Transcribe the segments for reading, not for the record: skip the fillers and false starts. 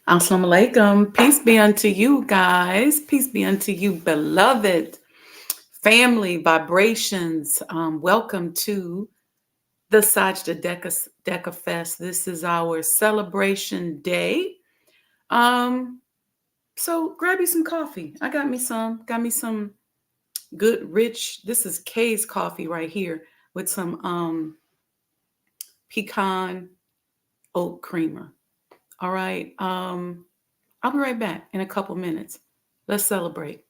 Assalamu alaikum. Peace be unto you, guys. Peace be unto you, beloved family vibrations. Welcome to the Sajdah DecaFest. This is our celebration day. So grab you some coffee. I got me some. Got me some good, rich. This is Kay's coffee right here with some pecan oat creamer. All right. I'll be right back in a couple minutes. Let's celebrate.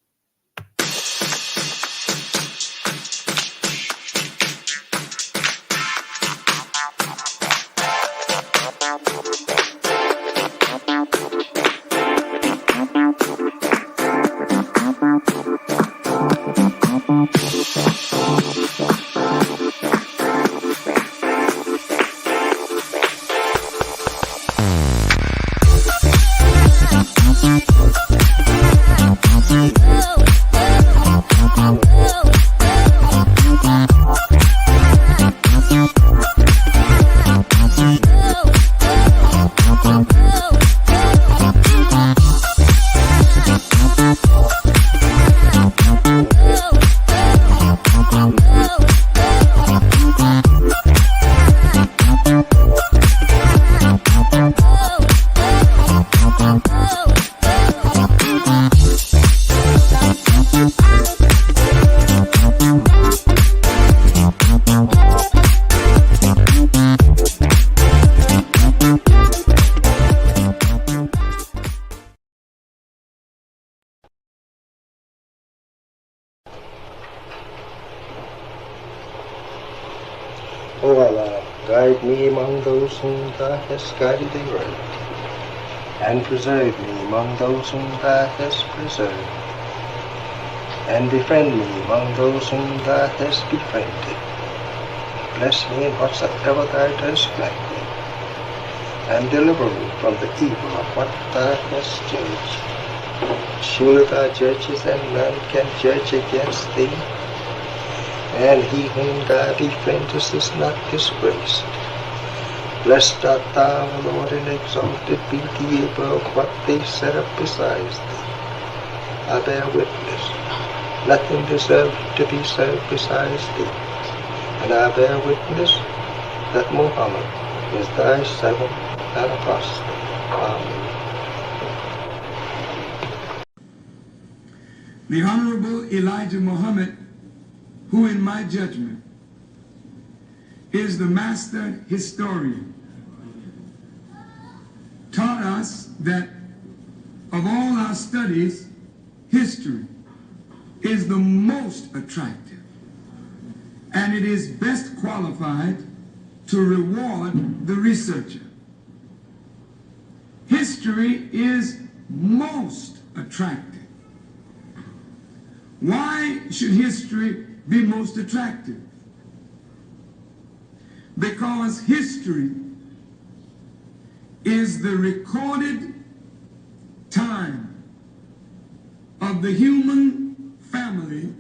O Allah, guide me among those whom Thou hast guided aright, and preserve me among those whom Thou hast preserved, and befriend me among those whom Thou hast befriended. Bless me in whatsoever Thou dost grant me, and deliver me from the evil of what Thou hast judged. Surely Thou judges, and none can judge against Thee. And he whom Thou befriendest is not disgraced. Blessed art Thou, O Lord, and exalted be Thee above what they set up besides Thee. I bear witness, nothing deserves to be served besides Thee. And I bear witness that Muhammad is Thy servant and apostle. Amen. The Honorable Elijah Muhammad, who in my judgment is the master historian, taught us that of all our studies, history is the most attractive, and it is best qualified to reward the researcher. History is most attractive. Why should history be most attractive? Because history is the recorded time of the human family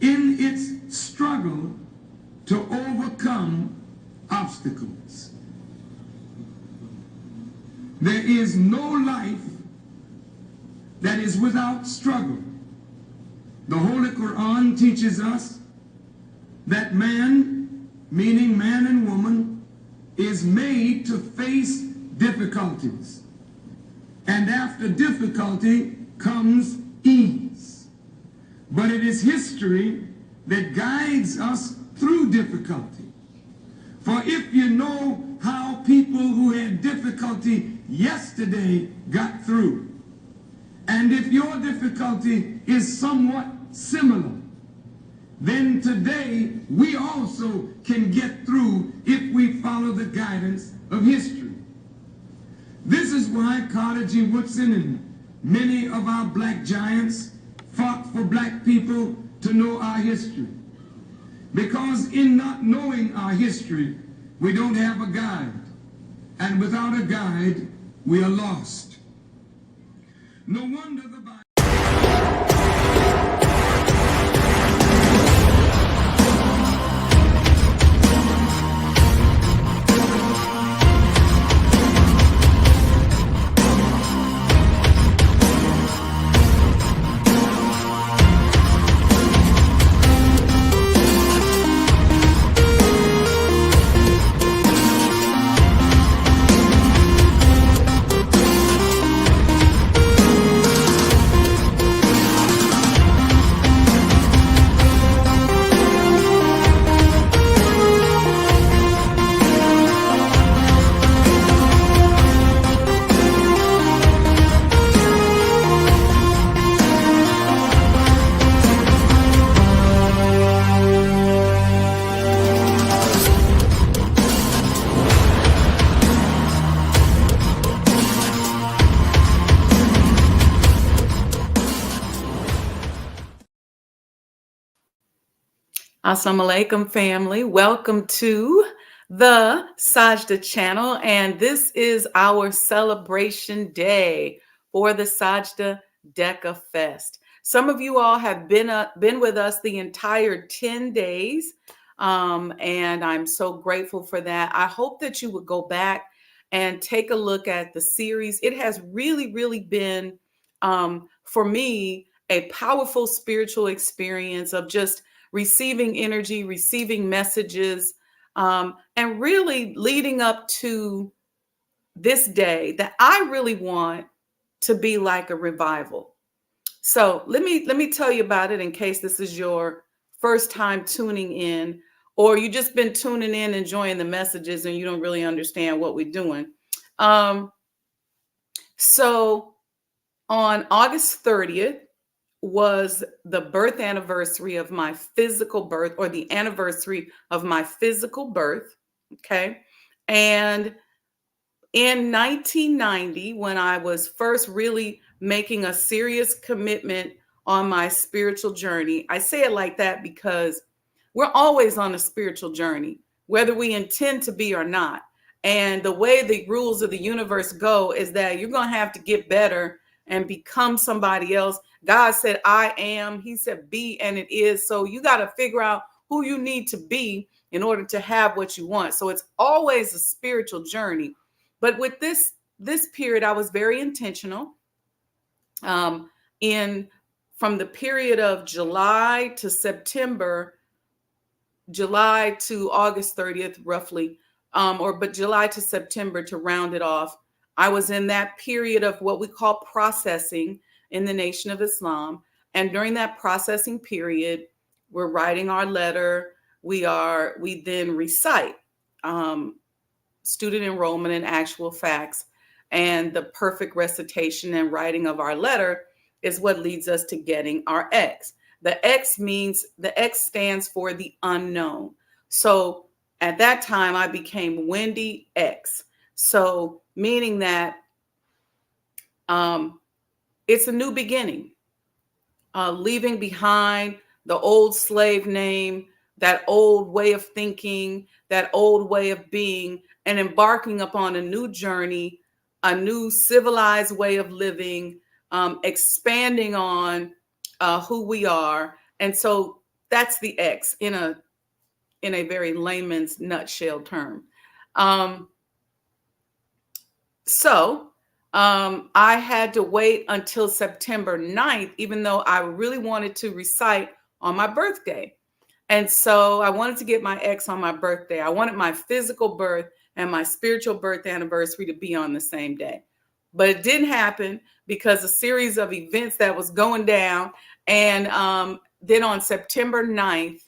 in its struggle to overcome obstacles. There is no life that is without struggle. The Holy Quran teaches us that man, meaning man and woman, is made to face difficulties. And after difficulty comes ease. But it is history that guides us through difficulty. For if you know how people who had difficulty yesterday got through, and if your difficulty is somewhat similar, then today we also can get through if we follow the guidance of history. This is why Carter G. Woodson and many of our black giants fought for black people to know our history. Because in not knowing our history, we don't have a guide. And without a guide, we are lost. No wonder the Bible Assalamu alaikum, family. Welcome to the Sajdah channel. And this is our celebration day for the Sajdah DecaFest. Some of you all have been with us the entire 10 days. And I'm so grateful for that. I hope that you would go back and take a look at the series. It has really been, for me, a powerful spiritual experience of just receiving energy, receiving messages, and really leading up to this day that I really want to be like a revival. So let me tell you about it in case this is your first time tuning in, or you just been tuning in, enjoying the messages, and you don't really understand what we're doing. So on August 30th, was the birth anniversary of my physical birth, or the anniversary of my physical birth. Okay. And in 1990, when I was first really making a serious commitment on my spiritual journey, I say it like that because we're always on a spiritual journey, whether we intend to be or not. And the way the rules of the universe go is that you're going to have to get better and become somebody else. God said, I am. He said, be, and it is. So you got to figure out who you need to be in order to have what you want. So it's always a spiritual journey. But with this period, I was very intentional. In from the period of July to September, July to August 30th, roughly, but July to September to round it off, I was in that period of what we call processing in the Nation of Islam. And during that processing period, we're writing our letter. We then recite student enrollment and actual facts. And the perfect recitation and writing of our letter is what leads us to getting our X. The X stands for the unknown. So at that time, I became Wendy X. So meaning that it's a new beginning, leaving behind the old slave name, that old way of thinking, that old way of being, and embarking upon a new journey, a new civilized way of living, expanding on who we are. And so that's the X in a very layman's nutshell term. I had to wait until September 9th, even though I really wanted to recite on my birthday. And so I wanted to get my X on my birthday. I wanted my physical birth and my spiritual birth anniversary to be on the same day. But it didn't happen because a series of events that was going down. And then on September 9th,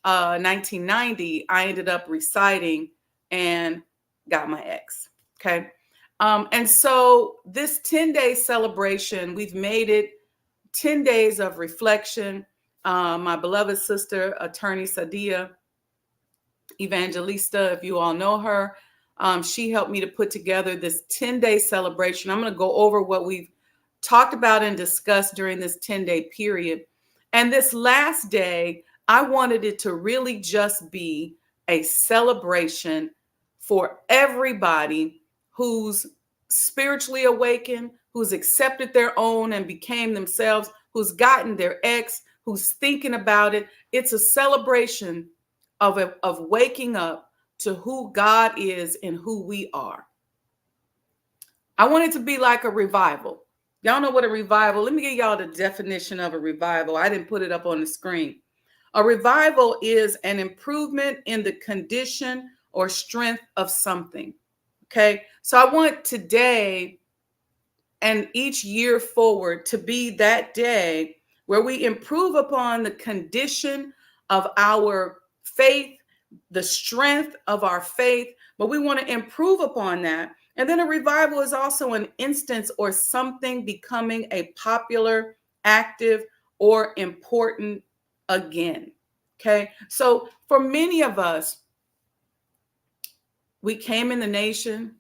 1990, I ended up reciting and got my X. Okay. And so this 10-day celebration, we've made it 10 days of reflection. My beloved sister, attorney Sajdah Evangelista, if you all know her, she helped me to put together this 10-day celebration. I'm going to go over what we've talked about and discussed during this 10-day period. And this last day, I wanted it to really just be a celebration for everybody who's spiritually awakened, who's accepted their own and became themselves, who's gotten their X, who's thinking about it. It's a celebration of waking up to who God is and who we are. I want it to be like a revival. Y'all know what a revival, let me give y'all the definition of a revival. I didn't put it up on the screen. A revival is an improvement in the condition or strength of something. Okay, so I want today and each year forward to be that day where we improve upon the condition of our faith, the strength of our faith, but we want to improve upon that. And then a revival is also an instance or something becoming a popular, active, or important again. Okay, so for many of us, we came in the nation,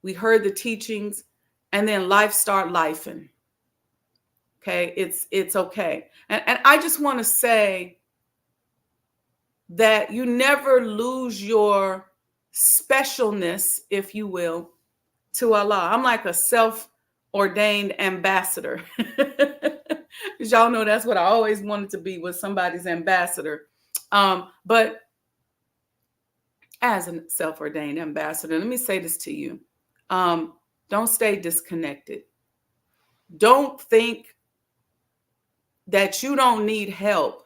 we heard the teachings, and then life start lifing. Okay, it's okay. And I just want to say that you never lose your specialness, if you will, to Allah. I'm like a self-ordained ambassador. Because y'all know that's what I always wanted to be, was somebody's ambassador. But as a self-ordained ambassador, let me say this to you. Don't stay disconnected. Don't think that you don't need help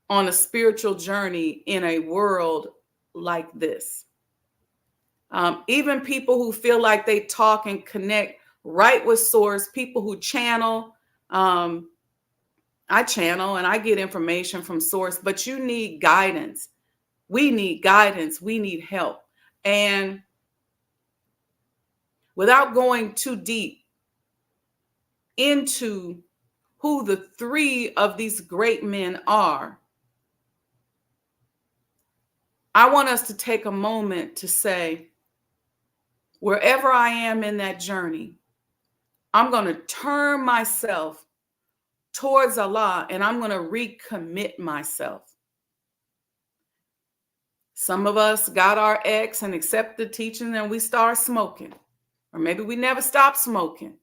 on a spiritual journey in a world like this. Even people who feel like they talk and connect right with source, people who channel, I channel and I get information from source, but you need guidance. We need guidance. We need help. And without going too deep into who the three of these great men are, I want us to take a moment to say, wherever I am in that journey, I'm going to turn myself towards Allah and I'm going to recommit myself. Some of us got our ex and accepted the teaching and we start smoking. Or maybe we never stopped smoking.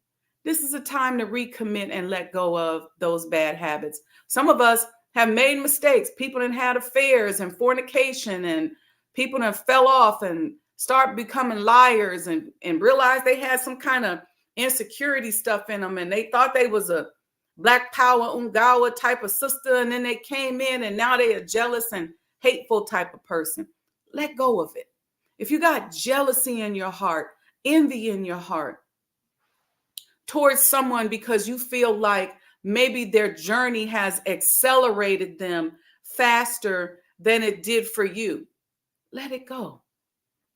This is a time to recommit and let go of those bad habits. Some of us have made mistakes. People that had affairs and fornication, and people that fell off and start becoming liars and realize they had some kind of insecurity stuff in them, and they thought they was a Black Power Ungawa type of sister, and then they came in and now they are jealous and hateful type of person. Let go of it. If you got jealousy in your heart, envy in your heart towards someone because you feel like maybe their journey has accelerated them faster than it did for you, let it go.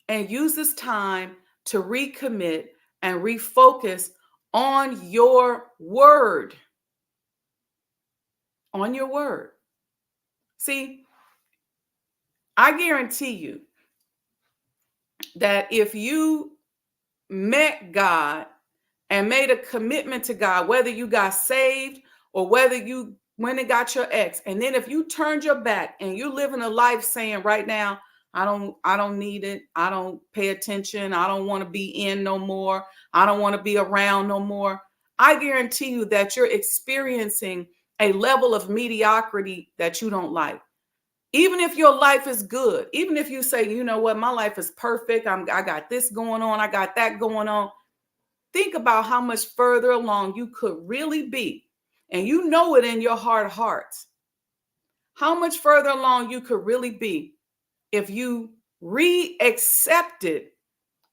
And use this time to recommit and refocus on your word. On your word. See, I guarantee you that if you met God and made a commitment to God, whether you got saved or whether you went and got your ex, and then if you turned your back and you're living a life saying right now, I don't need it, I don't pay attention, I don't want to be in no more, I don't want to be around no more, I guarantee you that you're experiencing a level of mediocrity that you don't like. Even if your life is good, even if you say, you know what, my life is perfect, I got this going on, I got that going on. Think about how much further along you could really be. And you know it in your heart of hearts. How much further along you could really be if you re-accepted,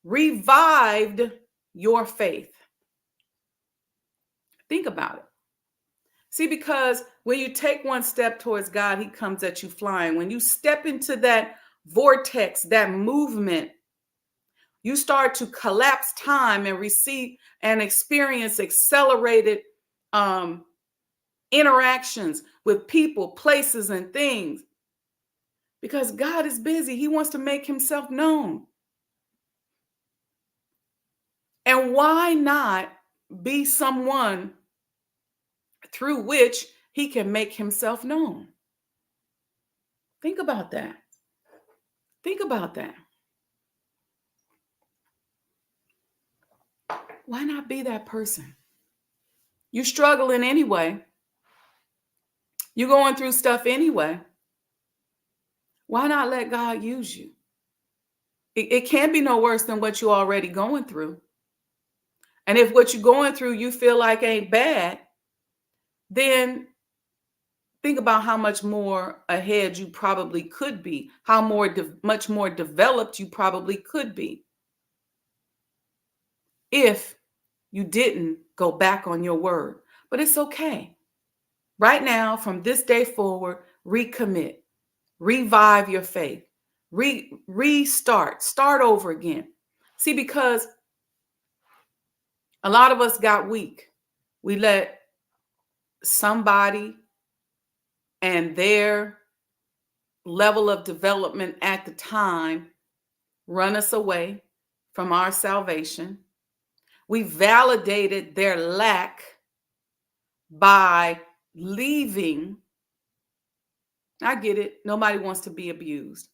revived your faith. Think about it. See, because when you take one step towards God, he comes at you flying. When you step into that vortex, that movement, you start to collapse time and receive and experience accelerated interactions with people, places, and things. Because God is busy. He wants to make himself known. And why not be someone through which he can make himself known? Think about that. Think about that. Why not be that person? You're struggling anyway. You're going through stuff anyway. Why not let God use you? It can't be no worse than what you're already going through. And if what you're going through you feel like ain't bad, then think about how much more ahead you probably could be, how much more developed you probably could be if you didn't go back on your word. But it's okay. Right now, from this day forward, recommit, revive your faith, restart, start over again. See, because a lot of us got weak. We let somebody and their level of development at the time run us away from our salvation. We validated their lack by leaving I get it. Nobody wants to be abused.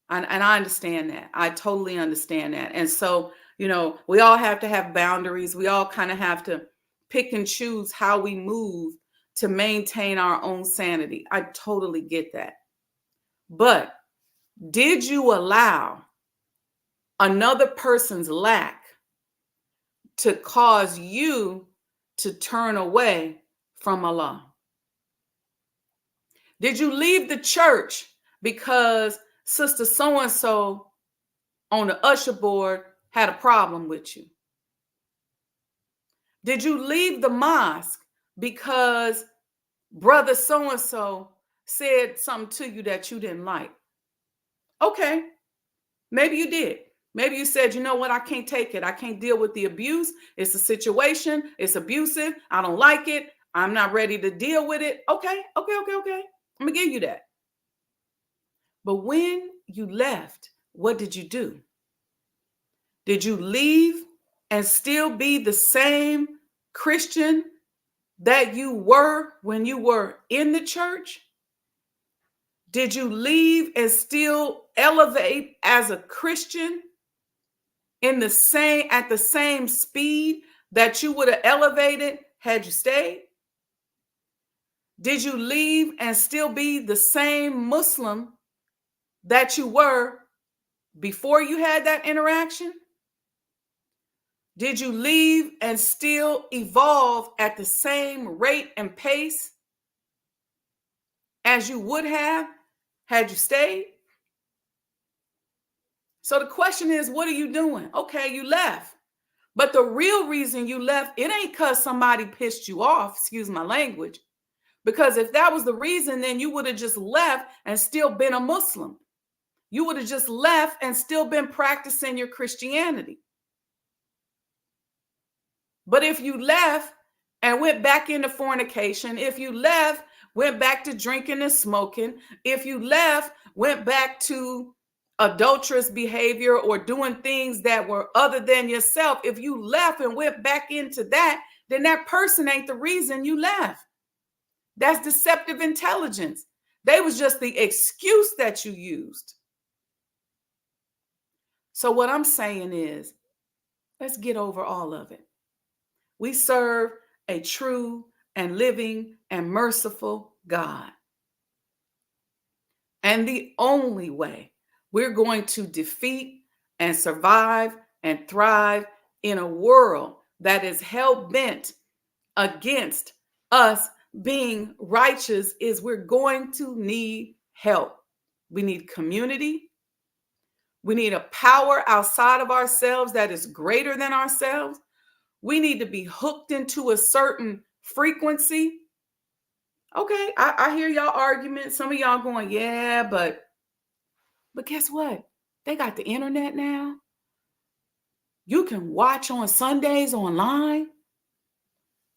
And I understand that. I totally understand that. And so, we all have to have boundaries. We all kind of have to pick and choose how we move to maintain our own sanity. I totally get that. But did you allow another person's lack to cause you to turn away from Allah? Did you leave the church because Sister so-and-so on the usher board had a problem with you? Did you leave the mosque because brother so-and-so said something to you that you didn't like? Okay, maybe you did. Maybe you said, you know what, I can't take it. I can't deal with the abuse. It's a situation. It's abusive. I don't like it. I'm not ready to deal with it. Okay. I'm going to give you that. But when you left, what did you do? Did you leave and still be the same Christian that you were when you were in the church? Did you leave and still elevate as a Christian at the same speed that you would have elevated had you stayed? Did you leave and still be the same Muslim that you were before you had that interaction? Did you leave and still evolve at the same rate and pace as you would have had you stayed? So the question is, what are you doing? Okay, you left. But the real reason you left, it ain't because somebody pissed you off, excuse my language. Because if that was the reason, then you would have just left and still been a Muslim. You would have just left and still been practicing your Christianity. But if you left and went back into fornication, if you left, went back to drinking and smoking, if you left, went back to adulterous behavior or doing things that were other than yourself, if you left and went back into that, then that person ain't the reason you left. That's deceptive intelligence. They was just the excuse that you used. So what I'm saying is, let's get over all of it. We serve a true and living and merciful God. And the only way we're going to defeat and survive and thrive in a world that is hell-bent against us being righteous is we're going to need help. We need community. We need a power outside of ourselves that is greater than ourselves. We need to be hooked into a certain frequency. Okay, I hear y'all arguments. Some of y'all going, yeah, but guess what? They got the internet now. You can watch on Sundays online.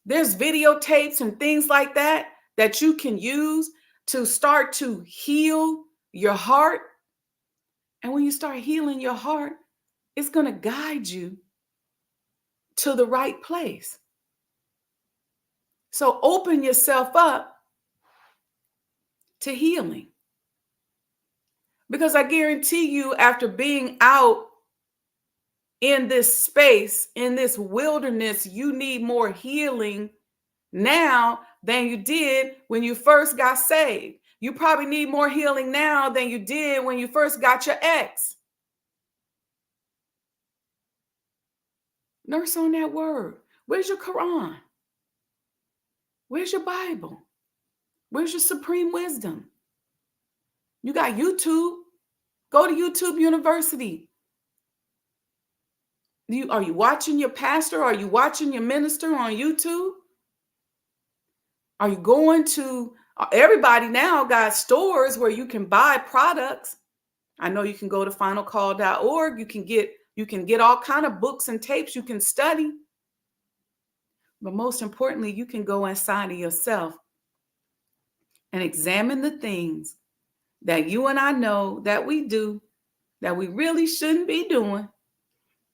There's videotapes and things like that that you can use to start to heal your heart. And when you start healing your heart, it's going to guide you to the right place. So open yourself up to healing. Because I guarantee you, after being out in this space, in this wilderness, you need more healing now than you did when you first got saved. You probably need more healing now than you did when you first got your ex. Nurse on that word. Where's your Quran? Where's your Bible? Where's your supreme wisdom? You got YouTube. Go to YouTube University. Are you watching your pastor? Are you watching your minister on YouTube? Are you going to, everybody now got stores where you can buy products. I know you can go to finalcall.org. You can get all kind of books and tapes you can study. But most importantly, you can go inside of yourself and examine the things that you and I know that we do, that we really shouldn't be doing.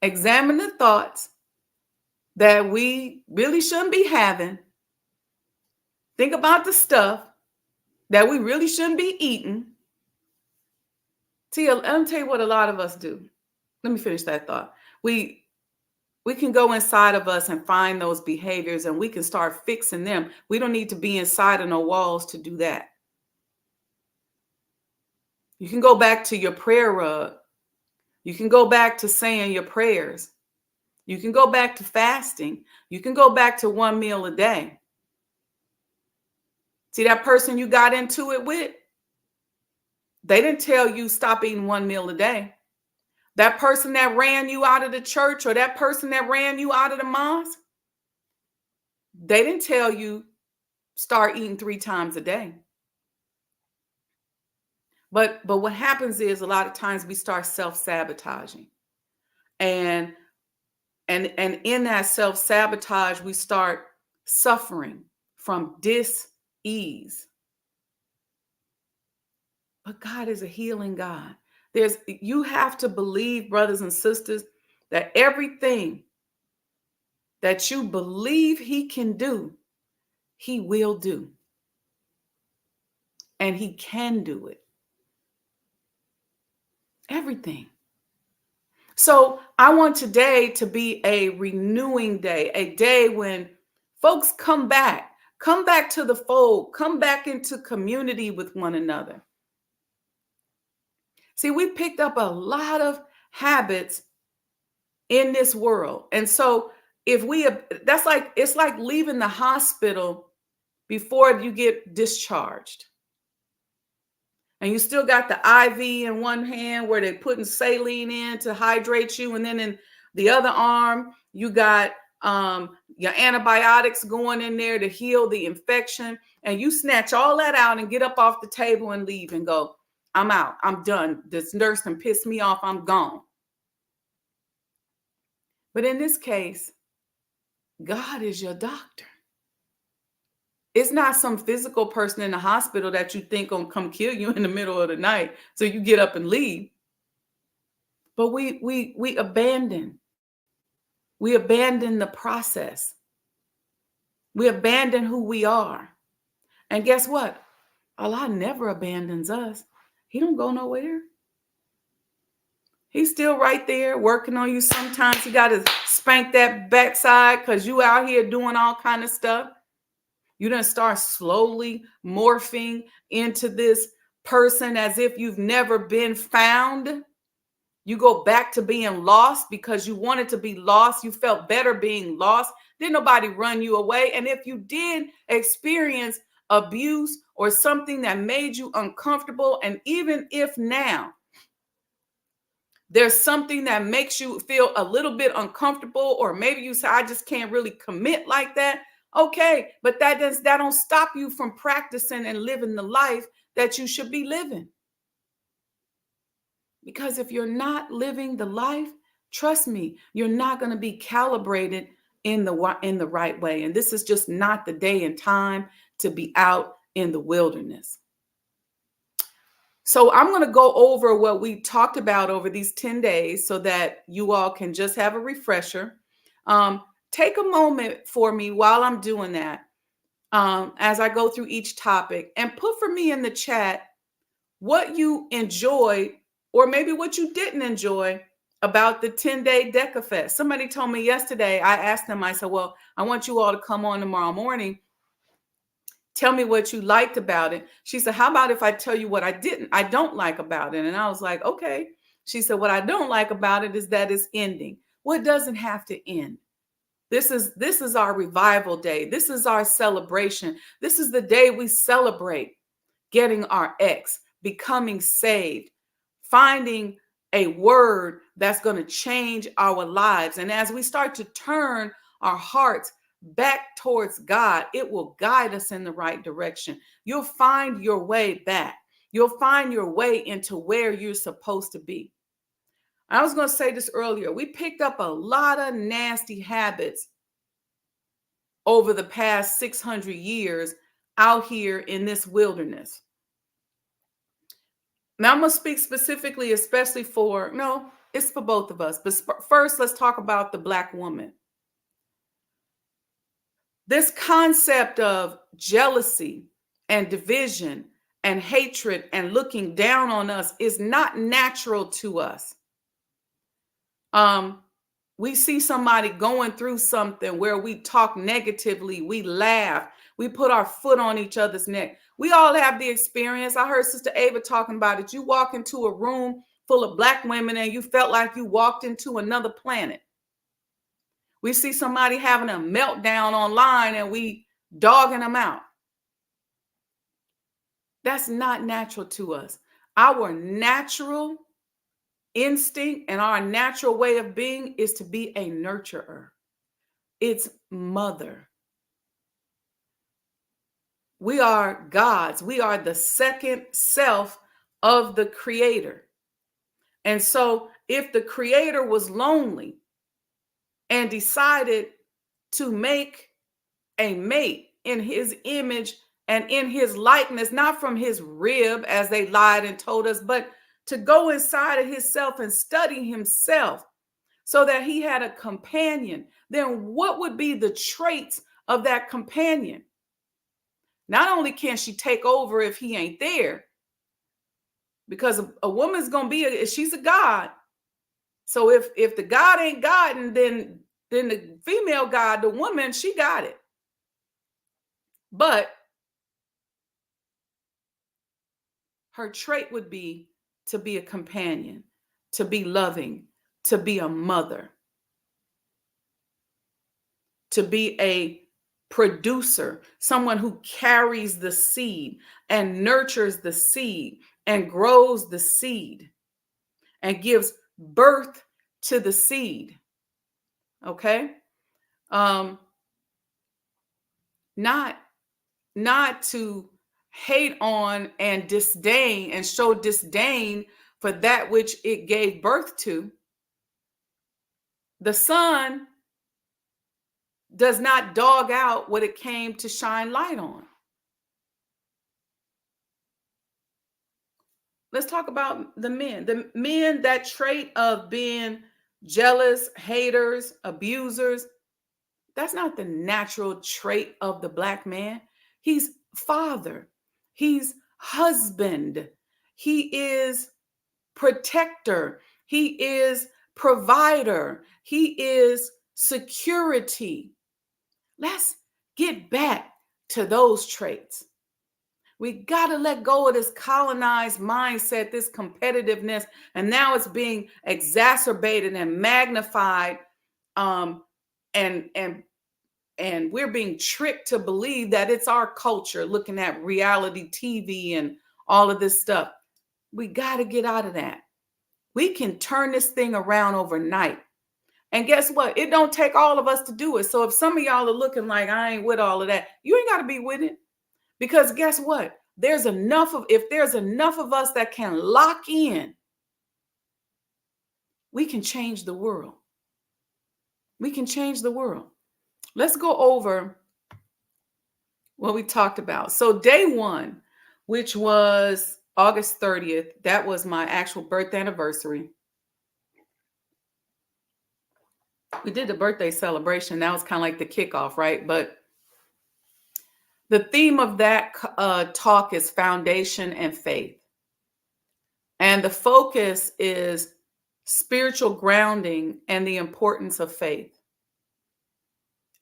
Examine the thoughts that we really shouldn't be having. Think about the stuff that we really shouldn't be eating. See, let me tell you what a lot of us do. Let me finish that thought. We can go inside of us and find those behaviors, and we can start fixing them. We don't need to be inside of no walls to do that. You can go back to your prayer rug. You can go back to saying your prayers. You can go back to fasting. You can go back to one meal a day. See, that person you got into it with, they didn't tell you stop eating one meal a day. That person that ran you out of the church, or that person that ran you out of the mosque, they didn't tell you start eating 3 times a day. But what happens is, a lot of times we start self-sabotaging. And in that self-sabotage, we start suffering from dis-ease. But God is a healing God. You have to believe, brothers and sisters, that everything that you believe he can do, he will do. And he can do it. Everything. So I want today to be a renewing day, a day when folks come back to the fold, come back into community with one another. See, we picked up a lot of habits in this world. And so it's like leaving the hospital before you get discharged. And you still got the IV in one hand where they're putting saline in to hydrate you. And then in the other arm, you got your antibiotics going in there to heal the infection. And you snatch all that out and get up off the table and leave and go, I'm out. I'm done. This nurse done pissed me off. I'm gone. But in this case, God is your doctor. It's not some physical person in the hospital that you think gonna come kill you in the middle of the night, so you get up and leave. But we abandon. We abandon the process. We abandon who we are. And guess what? Allah never abandons us. He don't go nowhere. He's still right there working on you. Sometimes he got to spank that backside because you out here doing all kind of stuff. You done start slowly morphing into this person as if you've never been found. You go back to being lost because you wanted to be lost. You felt better being lost. Didn't nobody run you away. And if you did experience abuse or something that made you uncomfortable, and even if now there's something that makes you feel a little bit uncomfortable, or maybe you say, I just can't really commit like that. Okay, but that don't stop you from practicing and living the life that you should be living. Because if you're not living the life, trust me, you're not going to be calibrated in the right way. And this is just not the day and time to be out in the wilderness. So I'm going to go over what we talked about over these 10 days so that you all can just have a refresher. Take a moment for me while I'm doing that, as I go through each topic, and put for me in the chat what you enjoyed or maybe what you didn't enjoy about the 10-day DecaFest. Somebody told me yesterday, I asked them, I said, well, I want you all to come on tomorrow morning. Tell me what you liked about it. She said, how about if I tell you what I don't like about it? And I was like, okay. She said, what I don't like about it is that it's ending. Well, it doesn't have to end. This is our revival day. This is our celebration. This is the day we celebrate getting our ex, becoming saved, finding a word that's going to change our lives. And as we start to turn our hearts back towards God, it will guide us in the right direction. You'll find your way back. You'll find your way into where you're supposed to be. I was going to say this earlier. We picked up a lot of nasty habits over the past 600 years out here in this wilderness. Now I'm going to speak specifically, especially it's for both of us. But first, let's talk about the Black woman. This concept of jealousy and division and hatred and looking down on us is not natural to us. We see somebody going through something where we talk negatively, we laugh, we put our foot on each other's neck. We all have the experience. I heard Sister Ava talking about it. You walk into a room full of Black women and you felt like you walked into another planet. We see somebody having a meltdown online and we dogging them out. That's not natural to us. Our natural instinct and our natural way of being is to be a nurturer. It's mother. We are gods. We are the second self of the Creator. And so if the Creator was lonely and decided to make a mate in his image and in his likeness, not from his rib as they lied and told us, but to go inside of himself and study himself so that he had a companion, then what would be the traits of that companion? Not only can she take over if he ain't there, because a woman's gonna be she's a god. So if the god ain't godding, then the female god, the woman, she got it. But her trait would be to be a companion, to be loving, to be a mother, to be a producer, someone who carries the seed and nurtures the seed and grows the seed and gives birth to the seed. Okay? Not to hate on and disdain and show disdain for that which it gave birth to. The sun does not dog out what it came to shine light on. Let's talk about the men. The men, that trait of being jealous, haters, abusers, that's not the natural trait of the Black man. He's father. He's husband. He is protector. He is provider. He is security. Let's get back to those traits. We got to let go of this colonized mindset, this competitiveness, and now it's being exacerbated and magnified, and we're being tricked to believe that it's our culture, looking at reality TV and all of this stuff. We got to get out of that. We can turn this thing around overnight. And guess what? It don't take all of us to do it. So if some of y'all are looking like I ain't with all of that, you ain't got to be with it. Because guess what? If there's enough of us that can lock in, we can change the world. We can change the world. Let's go over what we talked about. So day one, which was August 30th, that was my actual birthday anniversary. We did the birthday celebration. That was kind of like the kickoff, right? But the theme of that talk is foundation and faith. And the focus is spiritual grounding and the importance of faith.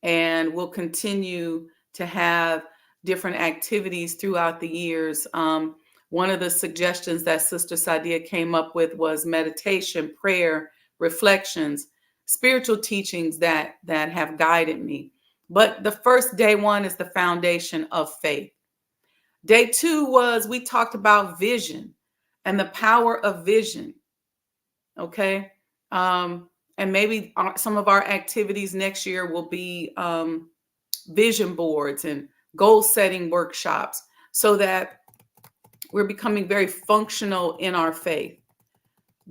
And we'll continue to have different activities throughout the years. One of the suggestions that Sister Sajdah came up with was meditation, prayer, reflections, spiritual teachings that have guided me. But the first day one is the foundation of faith. Day two was, we talked about vision and the power of vision. Okay. And maybe some of our activities next year will be vision boards and goal setting workshops so that we're becoming very functional in our faith.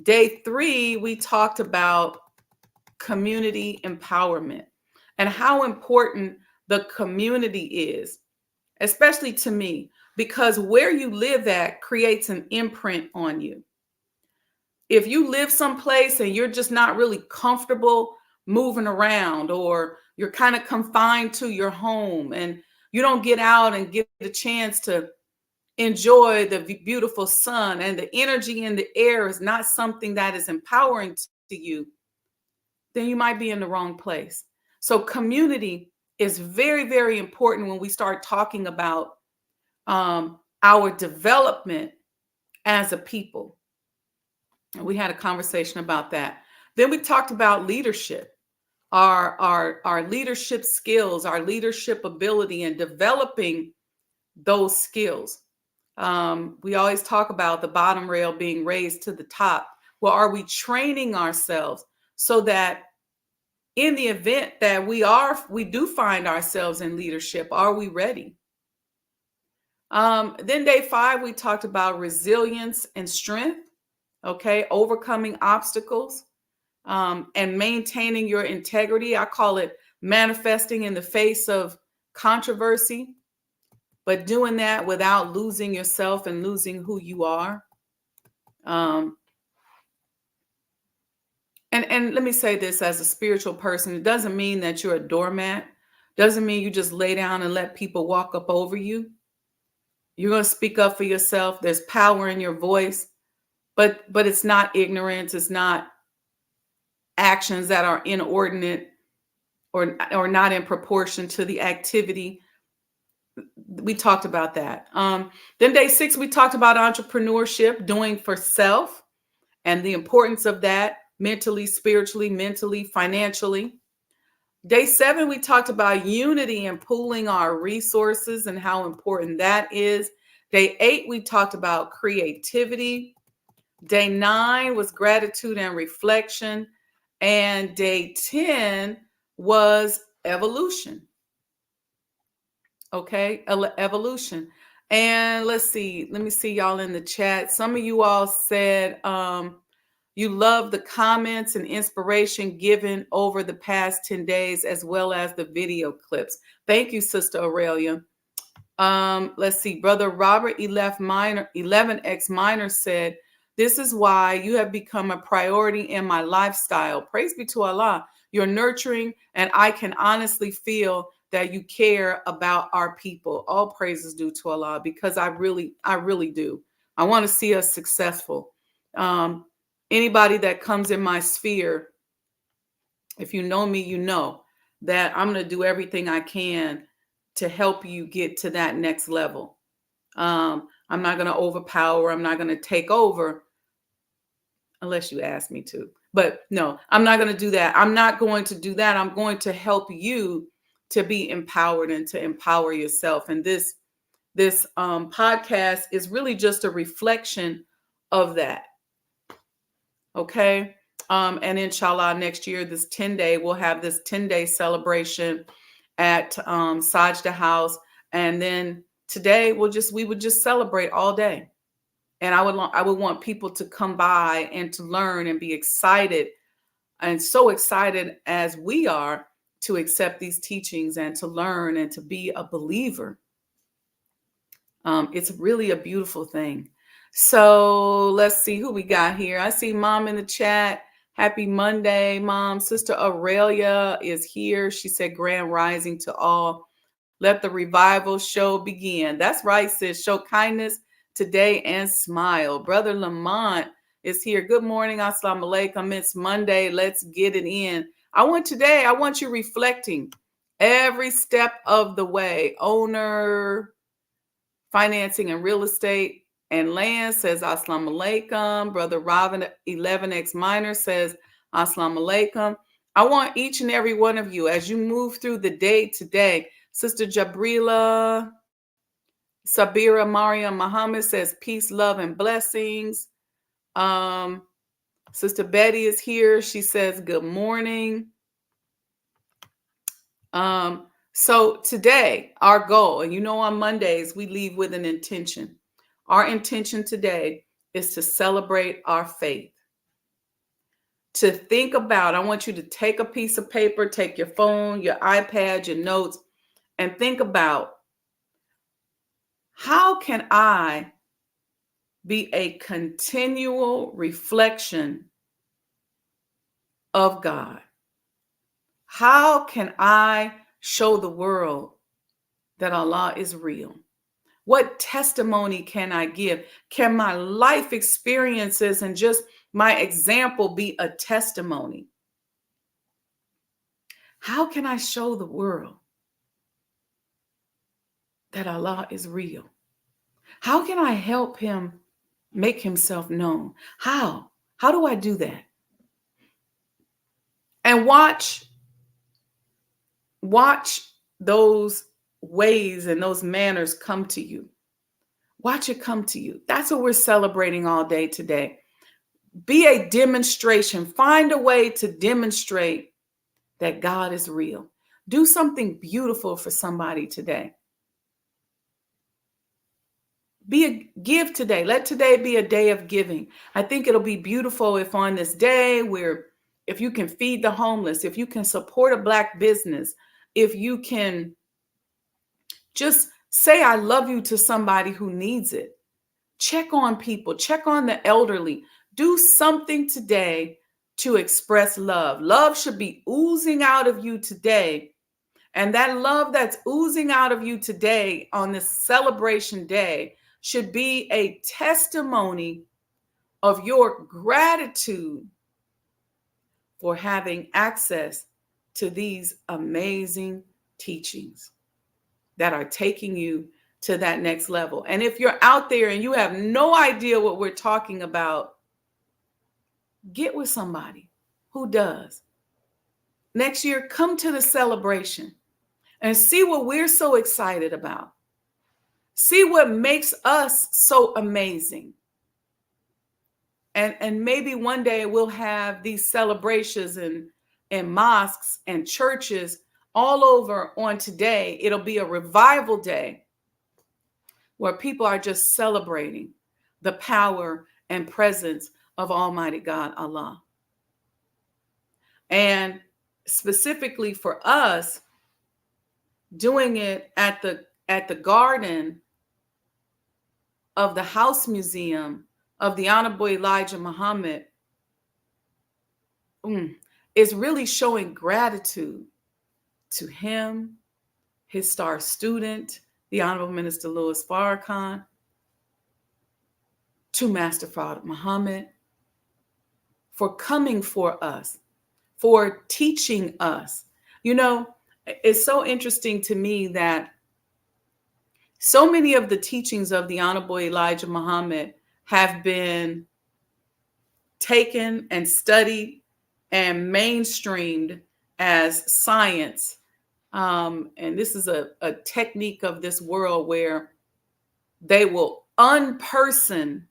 Day three, we talked about community empowerment and how important the community is, especially to me, because where you live at creates an imprint on you. If you live someplace and you're just not really comfortable moving around, or you're kind of confined to your home and you don't get out and get the chance to enjoy the beautiful sun and the energy in the air is not something that is empowering to you, then you might be in the wrong place. So community is very, very important when we start talking about our development as a people. And we had a conversation about that. Then we talked about leadership, our leadership skills, our leadership ability, and developing those skills. We always talk about the bottom rail being raised to the top. Well, are we training ourselves so that in the event that we do find ourselves in leadership, are we ready? Then day 5, we talked about resilience and strength, okay, overcoming obstacles, and maintaining your integrity. I call it manifesting in the face of controversy, but doing that without losing yourself and losing who you are. And let me say this as a spiritual person, it doesn't mean that you're a doormat. Doesn't mean you just lay down and let people walk up over you. You're going to speak up for yourself. There's power in your voice, but it's not ignorance. It's not actions that are inordinate or not in proportion to the activity. We talked about that. Then day 6, we talked about entrepreneurship, doing for self, and the importance of that mentally, spiritually, mentally, financially. Day 7, we talked about unity and pooling our resources and how important that is. Day 8, we talked about creativity. Day 9 was gratitude and reflection. And day 10 was evolution. Okay, evolution. And let me see y'all in the chat. Some of you all said you love the comments and inspiration given over the past 10 days, as well as the video clips. Thank you, Sister Aurelia. Let's see. Brother Robert 11X Minor said, this is why you have become a priority in my lifestyle. Praise be to Allah. You're nurturing, and I can honestly feel that you care about our people. All praises due to Allah, because I really do. I want to see us successful. Anybody that comes in my sphere, if you know me, you know that I'm going to do everything I can to help you get to that next level. I'm not going to overpower. I'm not going to take over unless you ask me to. But no, I'm not going to do that. I'm not going to do that. I'm going to help you to be empowered and to empower yourself. And this podcast is really just a reflection of that. Okay. And inshallah, next year, this 10-day, we'll have this 10-day celebration at Sajdah House. And then today we would just celebrate all day. And I would want people to come by and to learn and be excited, and so excited as we are to accept these teachings and to learn and to be a believer. It's really a beautiful thing. So let's see who we got here. I see Mom in the chat. Happy Monday, Mom. Sister Aurelia is here. She said, Grand Rising to all. Let the revival show begin. That's right, sis. Show kindness today and smile. Brother Lamont is here. Good morning. Assalamu alaikum. It's Monday. Let's get it in. I want you reflecting every step of the way. Owner, financing and real estate and land says Assalamu alaikum. Brother Robin 11X Minor says Assalamu alaikum. I want each and every one of you, as you move through the day today. Sister Jabrila Sabira Mariam Muhammad says peace, love, and blessings. Sister Betty is here. She says good morning. So today, our goal, and on Mondays, we leave with an intention. Our intention today is to celebrate our faith. To think about, I want you to take a piece of paper, take your phone, your iPad, your notes, and think about, how can I be a continual reflection of God? How can I show the world that Allah is real? What testimony can I give? Can my life experiences and just my example be a testimony? How can I show the world that Allah is real? How can I help him make himself known? How? How do I do that? And watch those ways and those manners come to you. Watch it come to you. That's what we're celebrating all day today. Be a demonstration. Find a way to demonstrate that God is real. Do something beautiful for somebody today. Give today. Let today be a day of giving. I think it'll be beautiful if on this day if you can feed the homeless, if you can support a Black business, if you can just say I love you to somebody who needs it. Check on people, check on the elderly. Do something today to express love. Love should be oozing out of you today. And that love that's oozing out of you today on this celebration day should be a testimony of your gratitude for having access to these amazing teachings that are taking you to that next level. And if you're out there and you have no idea what we're talking about, get with somebody who does. Next year, come to the celebration and see what we're so excited about. See what makes us so amazing. And maybe one day we'll have these celebrations in mosques and churches all over on today. It'll be a revival day where people are just celebrating the power and presence of Almighty God, Allah. And specifically for us, doing it at the garden of the House Museum of the Honorable Elijah Muhammad is really showing gratitude to him, his star student, the Honorable Minister Louis Farrakhan, to Master Prophet Muhammad, for coming for us, for teaching us. You know, it's so interesting to me that so many of the teachings of the Honorable Elijah Muhammad have been taken and studied and mainstreamed as science. And this is a technique of this world where they will unperson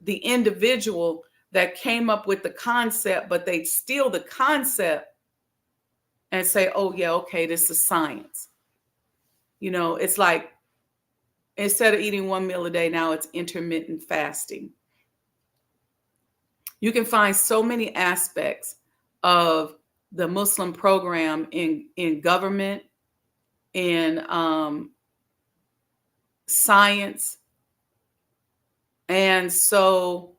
the individual that came up with the concept, but they steal the concept and say, oh, yeah, okay, this is science. You know, it's like instead of eating one meal a day, now it's intermittent fasting. You can find so many aspects of the Muslim program in government, in science. And so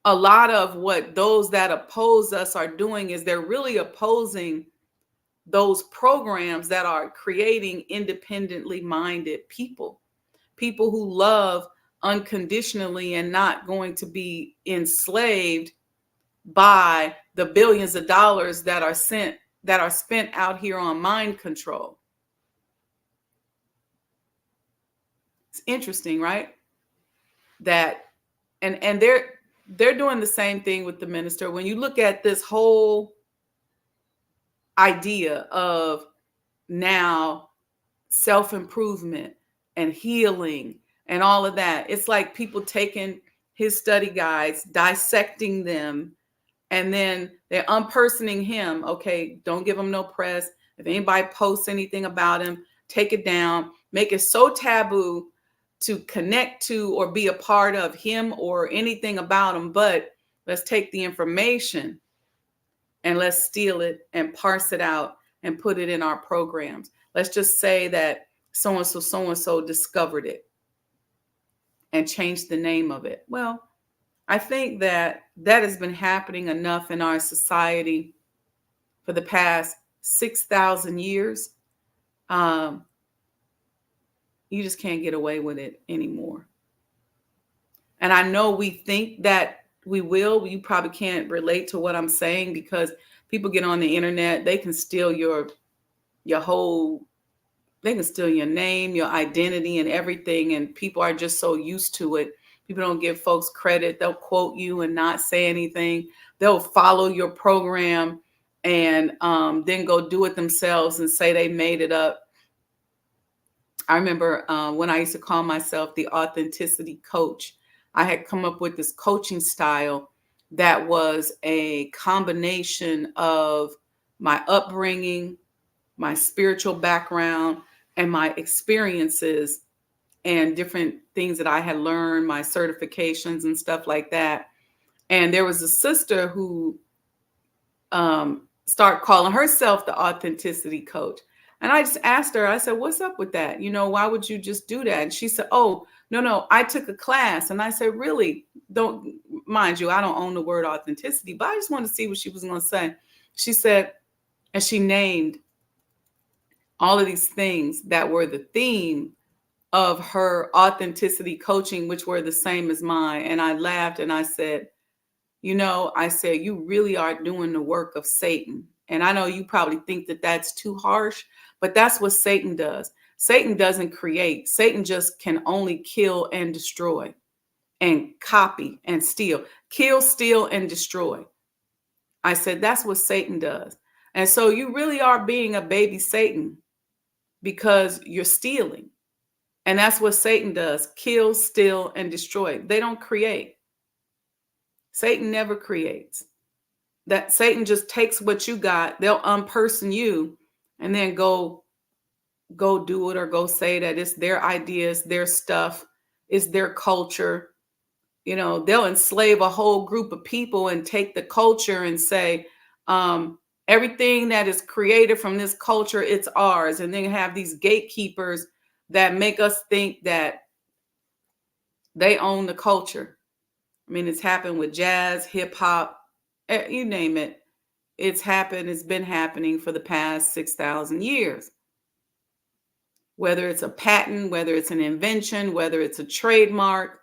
a lot of what those that oppose us are doing is they're really opposing those programs that are creating independently minded people who love unconditionally and not going to be enslaved by the billions of dollars that are spent out here on mind control. It's interesting, right? That and they're doing the same thing with the minister. When you look at this whole idea of now self-improvement and healing and all of that, it's like people taking his study guides, dissecting them, and then they're unpersoning him. Okay, don't give him no press. If anybody posts anything about him, take it down, make it so taboo to connect to or be a part of him or anything about him. But let's take the information and let's steal it and parse it out and put it in our programs. Let's just say that so-and-so discovered it and changed the name of it. Well, I think that has been happening enough in our society for the past 6,000 years. You just can't get away with it anymore. And I know we think that we will. You probably can't relate to what I'm saying because people get on the internet, they can steal your whole, they can steal your name, your identity, and everything. And people are just so used to it. People don't give folks credit. They'll quote you and not say anything. They'll follow your program and then go do it themselves and say they made it up. I remember when I used to call myself the authenticity coach, I had come up with this coaching style that was a combination of my upbringing, my spiritual background, and my experiences and different things that I had learned, my certifications and stuff like that. And there was a sister who started calling herself the authenticity coach. And I just asked her, I said, what's up with that? You know, why would you just do that? And she said, oh, no, I took a class. And I said, really? Don't, mind you, I don't own the word authenticity, but I just wanted to see what she was going to say. She said, and she named all of these things that were the theme of her authenticity coaching, which were the same as mine. And I laughed and I said, you know, I said, you really are doing the work of Satan. And I know you probably think that that's too harsh, but that's what Satan does. Satan doesn't create. Satan just can only kill and destroy and copy and steal. Kill, steal, and destroy. I said, that's what Satan does. And so you really are being a baby Satan because you're stealing. And that's what Satan does: kill, steal, and destroy. They don't create. Satan never creates. That Satan just takes what you got, they'll unperson you, and then go do it or go say that it's their ideas, their stuff, it's their culture. You know, they'll enslave a whole group of people and take the culture and say, everything that is created from this culture, it's ours. And then have these gatekeepers that make us think that they own the culture. I mean, it's happened with jazz, hip hop, you name it. It's happened. It's been happening for the past 6,000 years. Whether it's a patent, whether it's an invention, whether it's a trademark,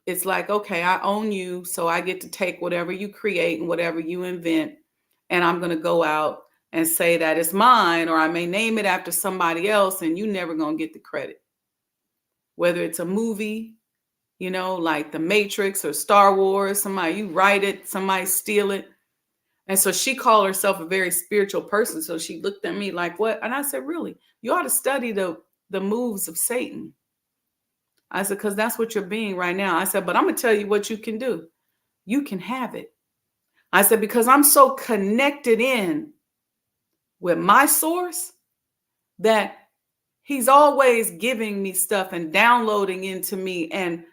it's like, okay, I own you, so I get to take whatever you create and whatever you invent, and I'm going to go out and say that it's mine, or I may name it after somebody else, and you never going to get the credit. Whether it's a movie, you know, like The Matrix or Star Wars, somebody, you write it, somebody steal it. And so she called herself a very spiritual person. So she looked at me like, what? And I said, really? You ought to study the moves of Satan. I said, because that's what you're being right now. I said, but I'm going to tell you what you can do. You can have it. I said, because I'm so connected in with my source that he's always giving me stuff and downloading into me and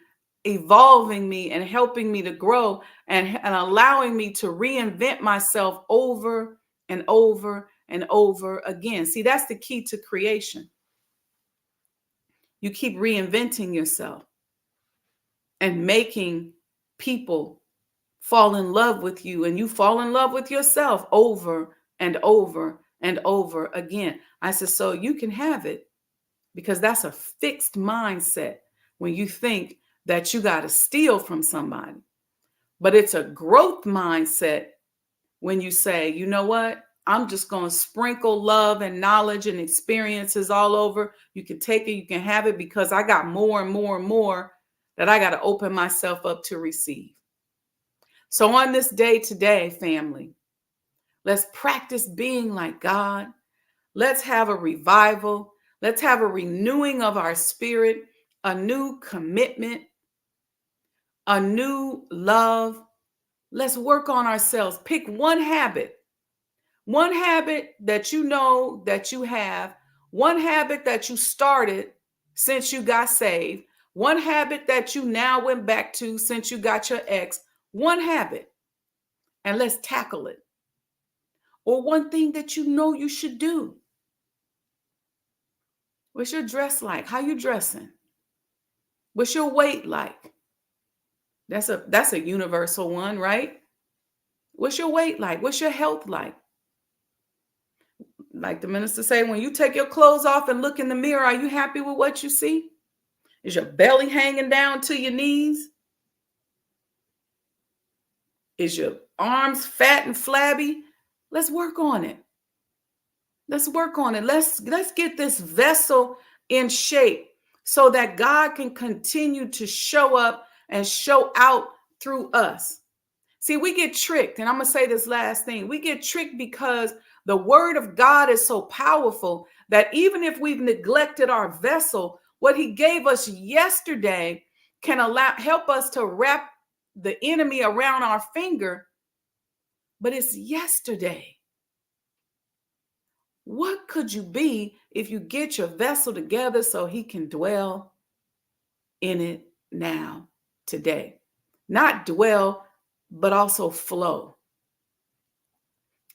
evolving me and helping me to grow and allowing me to reinvent myself over and over and over again. See, that's the key to creation. You keep reinventing yourself and making people fall in love with you, and you fall in love with yourself over and over and over again. I said, so you can have it, because that's a fixed mindset when you think that you got to steal from somebody. But it's a growth mindset when you say, you know what? I'm just going to sprinkle love and knowledge and experiences all over. You can take it, you can have it, because I got more and more and more that I got to open myself up to receive. So on this day today, family, let's practice being like God. Let's have a revival. Let's have a renewing of our spirit, a new commitment, a new love. Let's work on ourselves. Pick one habit that you know that you have, one habit that you started since you got saved, one habit that you now went back to since you got your ex, one habit, and let's tackle it. Or one thing that you know you should do. What's your dress like? How you dressing? What's your weight like? That's a universal one, right? What's your weight like? What's your health like? Like the minister say, when you take your clothes off and look in the mirror, are you happy with what you see? Is your belly hanging down to your knees? Is your arms fat and flabby? Let's work on it. Let's work on it. Let's get this vessel in shape so that God can continue to show up and show out through us. See, we get tricked, and I'm going to say this last thing. We get tricked because the word of God is so powerful that even if we've neglected our vessel, what he gave us yesterday can help us to wrap the enemy around our finger, but it's yesterday. What could you be if you get your vessel together so he can dwell in it now, today? Not dwell, but also flow.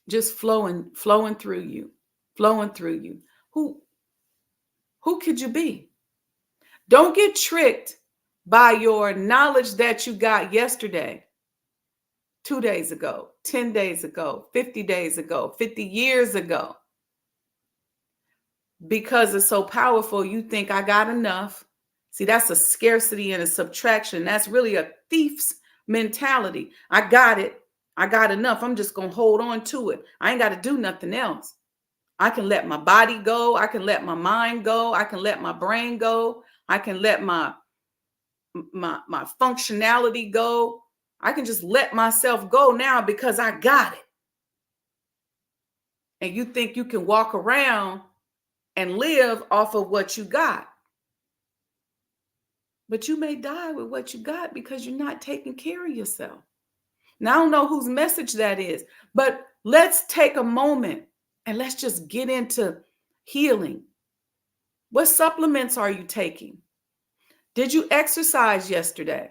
Just flowing through you, flowing through you. Who could you be? Don't get tricked by your knowledge that you got yesterday, 2 days ago, 10 days ago, 50 days ago, 50 years ago. Because it's so powerful, you think I got enough. See, that's a scarcity and a subtraction. That's really a thief's mentality. I got it. I got enough. I'm just going to hold on to it. I ain't got to do nothing else. I can let my body go. I can let my mind go. I can let my brain go. I can let my functionality go. I can just let myself go now because I got it. And you think you can walk around and live off of what you got. But you may die with what you got because you're not taking care of yourself. Now, I don't know whose message that is, but let's take a moment and let's just get into healing. What supplements are you taking? Did you exercise yesterday?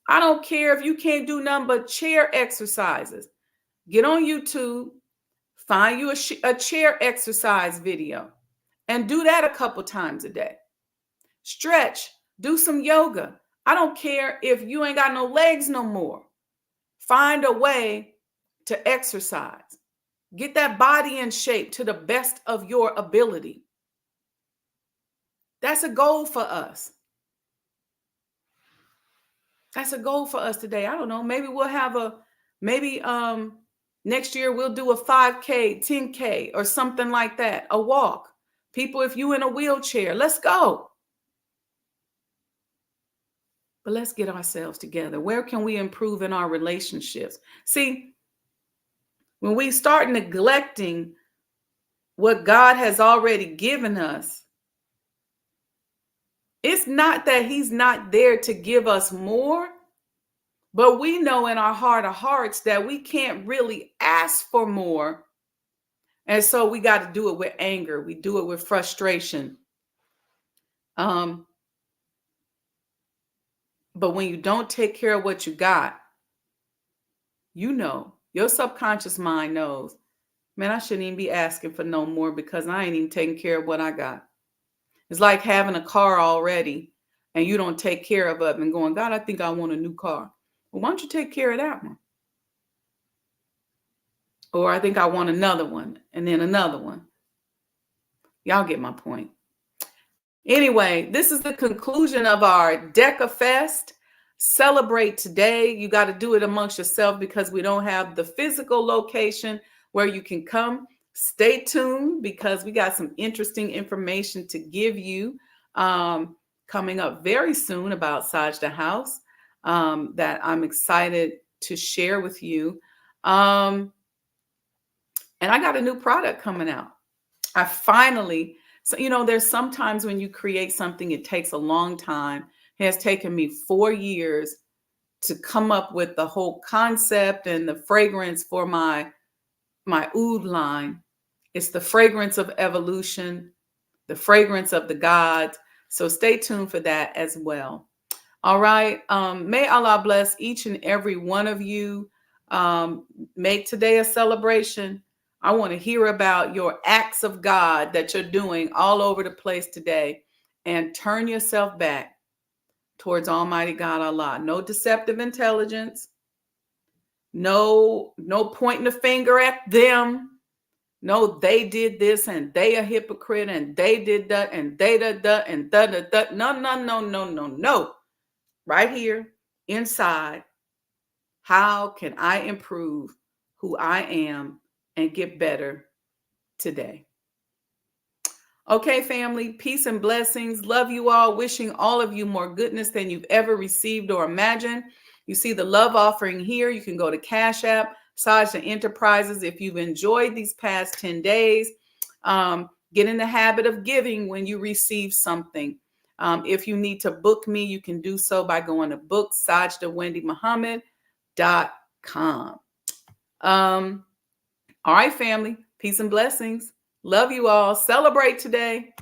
I don't care if you can't do nothing but chair exercises. Get on YouTube, find you a chair exercise video, and do that a couple times a day. Stretch, do some yoga. I don't care if you ain't got no legs no more. Find a way to exercise. Get that body in shape to the best of your ability. That's a goal for us. That's a goal for us today. I don't know. Maybe we'll have next year we'll do a 5K, 10K or something like that. A walk. People, if you in a wheelchair, let's go. But let's get ourselves together. Where can we improve in our relationships? See, when we start neglecting what God has already given us, it's not that he's not there to give us more, but we know in our heart of hearts that we can't really ask for more. And so we got to do it with anger. We do it with frustration. But when you don't take care of what you got, you know, your subconscious mind knows, man, I shouldn't even be asking for no more because I ain't even taking care of what I got. It's like having a car already and you don't take care of it and going, God, I think I want a new car. Well, why don't you take care of that one? Or I think I want another one and then another one. Y'all get my point. Anyway, this is the conclusion of our DecaFest. Celebrate today. You got to do it amongst yourself because we don't have the physical location where you can come. Stay tuned because we got some interesting information to give you coming up very soon about Sajdah House that I'm excited to share with you. And I got a new product coming out. I finally, so, you know, there's sometimes when you create something, it takes a long time. It has taken me 4 years to come up with the whole concept and the fragrance for my oud line. It's the fragrance of evolution, the fragrance of the gods. So stay tuned for that as well. All right. May Allah bless each and every one of you. Make today a celebration. I want to hear about your acts of God that you're doing all over the place today, and turn yourself back towards Almighty God Allah. No deceptive intelligence. No pointing the finger at them. No, they did this and they a hypocrite and they did that and they da da and da da da. No, no, no, no, no, no. Right here inside, how can I improve who I am and get better today? Okay, family, peace and blessings. Love you all. Wishing all of you more goodness than you've ever received or imagined. You see the love offering here. You can go to Cash App, Sajdah Enterprises. If you've enjoyed these past 10 days, get in the habit of giving when you receive something. If you need to book me, you can do so by going to booksajdahwendymuhammad.com. All right, family, peace and blessings. Love you all. Celebrate today.